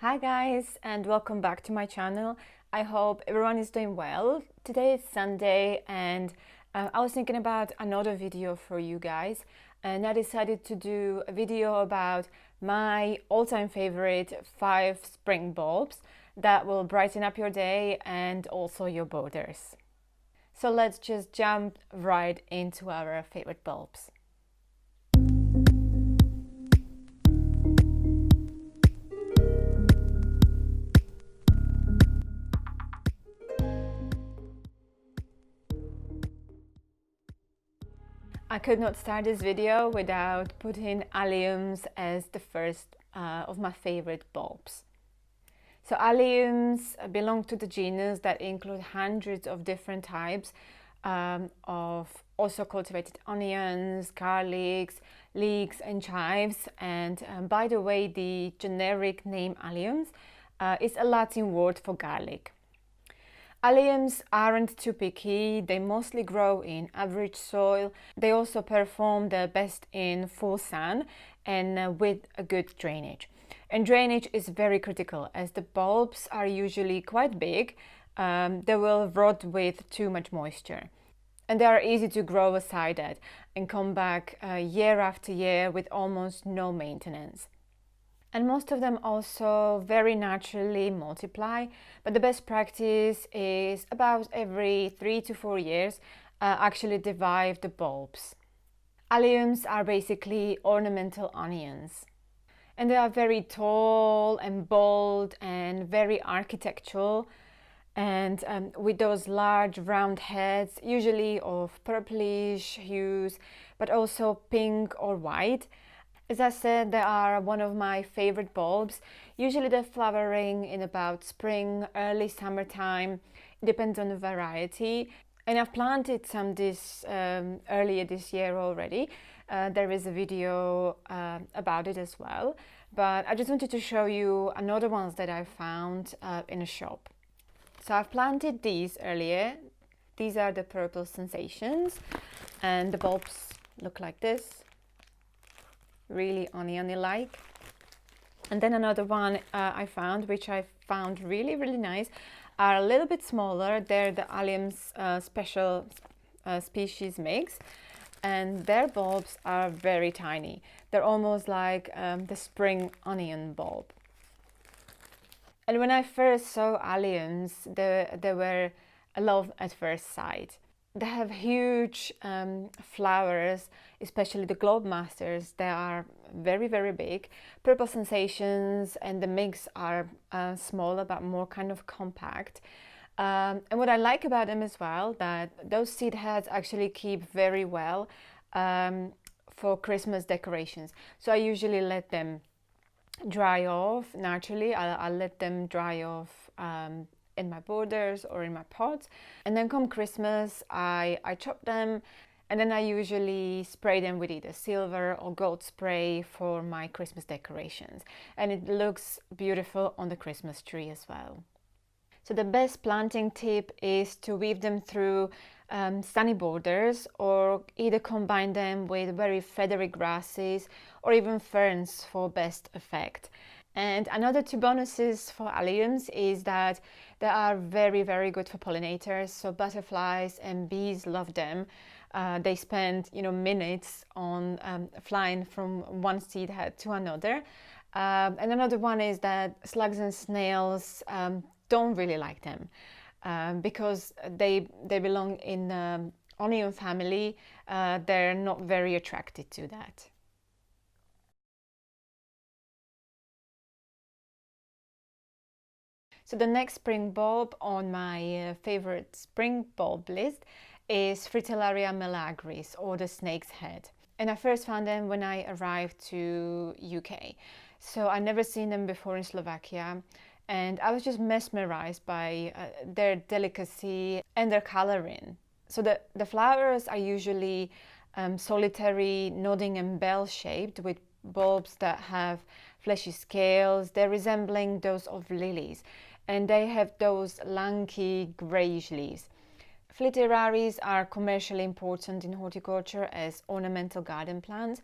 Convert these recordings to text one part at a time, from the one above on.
Hi guys, and welcome back to my channel. I hope everyone is doing well. Today is Sunday and I was thinking about another video for you guys, and I decided to do a video about my all-time favorite 5 spring bulbs that will brighten up your day and also your borders. So let's just jump right into our favorite bulbs. I could not start this video without putting Alliums as the first of my favorite bulbs. So Alliums belong to the genus that include hundreds of different types of also cultivated onions, garlics, leeks and chives. And by the way, the generic name Alliums is a Latin word for garlic. Alliums aren't too picky, they mostly grow in average soil. They also perform their best in full sun and with a good drainage. And drainage is very critical as the bulbs are usually quite big. They will rot with too much moisture. And they are easy to grow aside at and come back year after year with almost no maintenance. And most of them also very naturally multiply, but the best practice is about every 3 to 4 years actually divide the bulbs. Alliums are basically ornamental onions, and they are very tall and bold and very architectural, and with those large round heads, usually of purplish hues, but also pink or white. As I said, they are one of my favorite bulbs. Usually they're flowering in about spring, early summertime. It depends on the variety. And I've planted some earlier this year already. There is a video about it as well. But I just wanted to show you another ones that I found in a shop. So I've planted these earlier. These are the purple sensations. And the bulbs look like this. Really oniony-like. And then another one I found, which I found really nice, are a little bit smaller. They're the Allium's special species mix, and their bulbs are very tiny. They're almost like the spring onion bulb. And when I first saw Alliums, they were a love at first sight. They have huge flowers, especially the Globe Masters. They are very big. Purple Sensations and the mix are smaller but more kind of compact. And what I like about them as well, that those seed heads actually keep very well for Christmas decorations. So I usually let them dry off naturally. I'll let them dry off in my borders or in my pots, and then come Christmas I chop them, and then I usually spray them with either silver or gold spray for my Christmas decorations, and it looks beautiful on the Christmas tree as well. So the best planting tip is to weave them through sunny borders, or either combine them with very feathery grasses or even ferns for best effect. And another 2 bonuses for Alliums is that they are very good for pollinators. So butterflies and bees love them. They spend minutes on flying from one seed head to another. And another one is that slugs and snails don't really like them because they belong in the onion family. They're not very attracted to that. So the next spring bulb on my favorite spring bulb list is Fritillaria meleagris, or the snake's head. And I first found them when I arrived to UK. So I never seen them before in Slovakia. And I was just mesmerized by their delicacy and their coloring. So the flowers are usually solitary, nodding and bell-shaped, with bulbs that have fleshy scales. They're resembling those of lilies, and they have those lanky greyish leaves. Fritillaries are commercially important in horticulture as ornamental garden plants,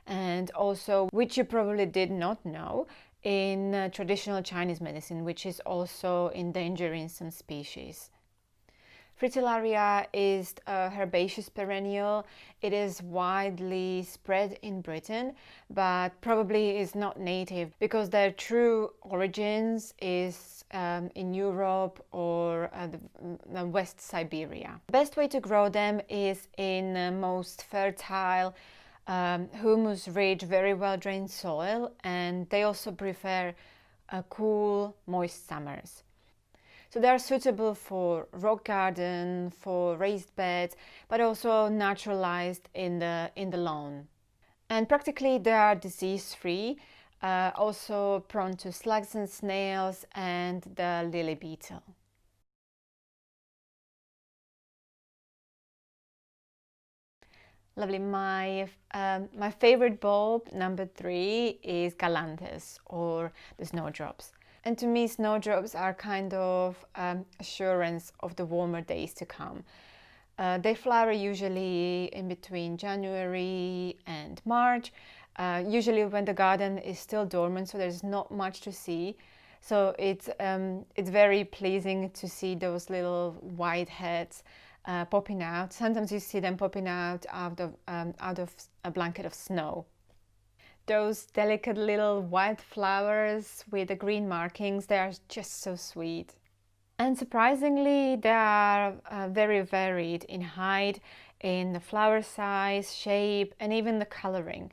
and also, which you probably did not know, in traditional Chinese medicine, which is also endangered in some species. Fritillaria is a herbaceous perennial. It is widely spread in Britain, but probably is not native because their true origins is in Europe or the West Siberia. The best way to grow them is in most fertile, humus-rich, very well-drained soil, and they also prefer cool, moist summers. So they are suitable for rock garden, for raised beds, but also naturalized in the lawn. And practically they are disease-free, also prone to slugs and snails and the lily beetle. Lovely. My favorite bulb, number 3, is Galanthus, or the snowdrops. And to me, snowdrops are kind of assurance of the warmer days to come. They flower usually in between January and March, usually when the garden is still dormant, so there's not much to see. So it's very pleasing to see those little white heads popping out. Sometimes you see them popping out of a blanket of snow. Those delicate little white flowers with the green markings, they are just so sweet. And surprisingly, they are very varied in height, in the flower size, shape, and even the coloring.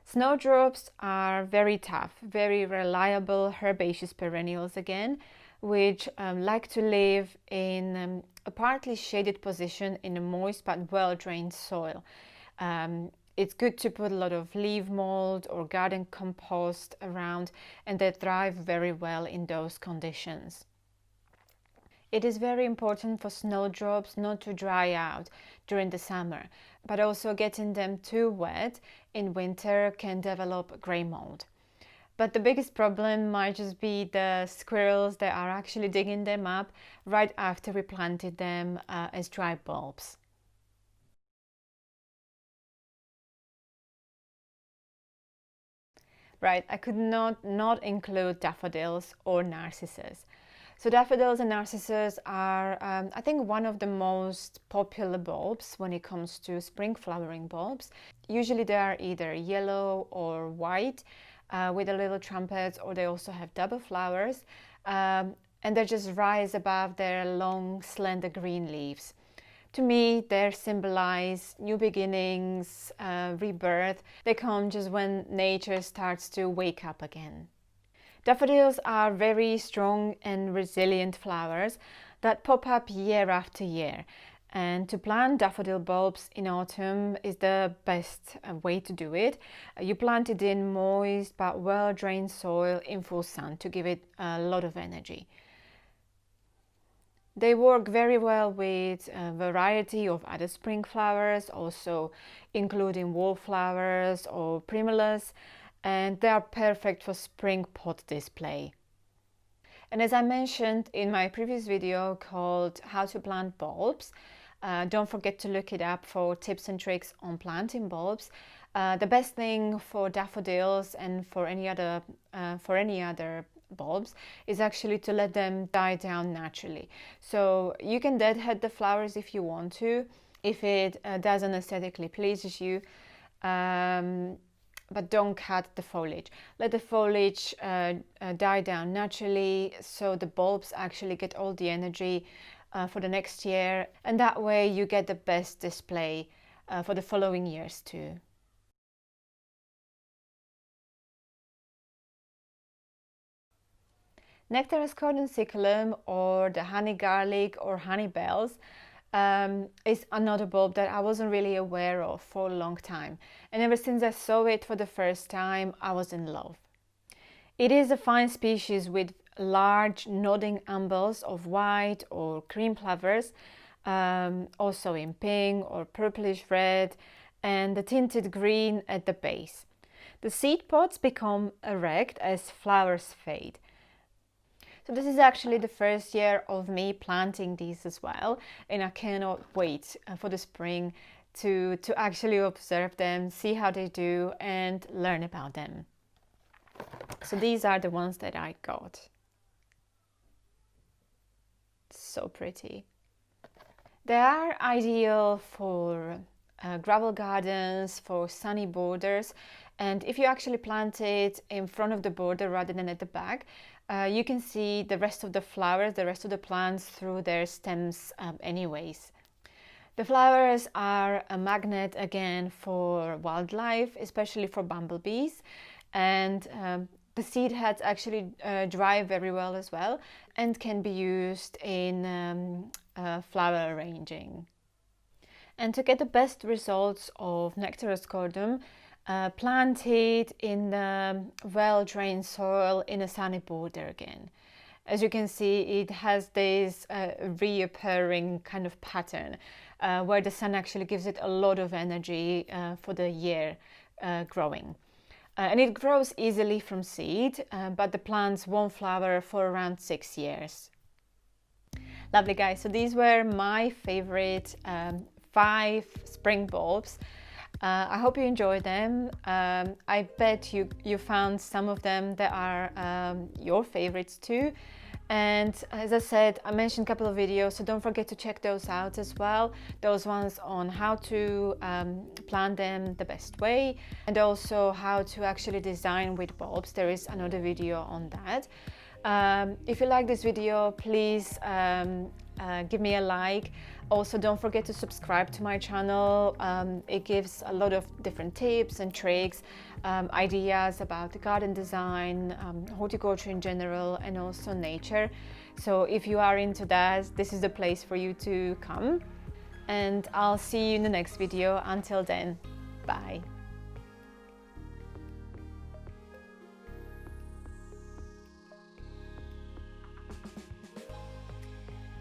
Snowdrops are very tough, very reliable herbaceous perennials again, which like to live in a partly shaded position in a moist but well-drained soil. It's good to put a lot of leaf mold or garden compost around, and they thrive very well in those conditions. It is very important for snowdrops not to dry out during the summer, but also getting them too wet in winter can develop grey mold. But the biggest problem might just be the squirrels that are actually digging them up right after we planted them as dry bulbs. Right, I could not include daffodils or narcissus. So daffodils and narcissus are, I think, one of the most popular bulbs when it comes to spring flowering bulbs. Usually they are either yellow or white with the little trumpets, or they also have double flowers, and they just rise above their long, slender green leaves. To me, they symbolize new beginnings, rebirth. They come just when nature starts to wake up again. Daffodils are very strong and resilient flowers that pop up year after year. And to plant daffodil bulbs in autumn is the best way to do it. You plant it in moist but well-drained soil in full sun to give it a lot of energy. They work very well with a variety of other spring flowers, also including wallflowers or primulas, and they are perfect for spring pot display. And as I mentioned in my previous video called How to Plant Bulbs, don't forget to look it up for tips and tricks on planting bulbs. The best thing for daffodils and for any other bulbs is actually to let them die down naturally. So you can deadhead the flowers if you want to, if it doesn't aesthetically pleases you, but don't cut the foliage. Let the foliage die down naturally so the bulbs actually get all the energy for the next year, and that way you get the best display for the following years too. Nectaroscordum siculum, or the honey garlic or honey bells, is another bulb that I wasn't really aware of for a long time, and ever since I saw it for the first time I was in love. It is a fine species with large nodding umbels of white or cream flowers, also in pink or purplish red, and the tinted green at the base. The seed pods become erect as flowers fade. So this is actually the first year of me planting these as well, and I cannot wait for the spring to actually observe them, see how they do, and learn about them. So these are the ones that I got. So pretty. They are ideal for gravel gardens, for sunny borders, and if you actually plant it in front of the border rather than at the back, you can see the rest of the flowers, the rest of the plants through their stems anyways. The flowers are a magnet again for wildlife, especially for bumblebees, and the seed heads actually dry very well as well and can be used in flower arranging. And to get the best results of Nectaroscordum, plant it in well-drained soil in a sunny border again. As you can see, it has this reappearing kind of pattern where the sun actually gives it a lot of energy for the year growing. And it grows easily from seed, but the plants won't flower for around 6 years. Lovely guys, so these were my favorite 5 spring bulbs. I hope you enjoyed them. I bet you found some of them that are your favorites too. And as I said, I mentioned a couple of videos, so don't forget to check those out as well. Those ones on how to plant them the best way, and also how to actually design with bulbs. There is another video on that. If you like this video, please give me a like. Also, don't forget to subscribe to my channel. It gives a lot of different tips and tricks, ideas about the garden design, horticulture in general, and also nature. So if you are into that, this is the place for you to come. And I'll see you in the next video. Until then, bye.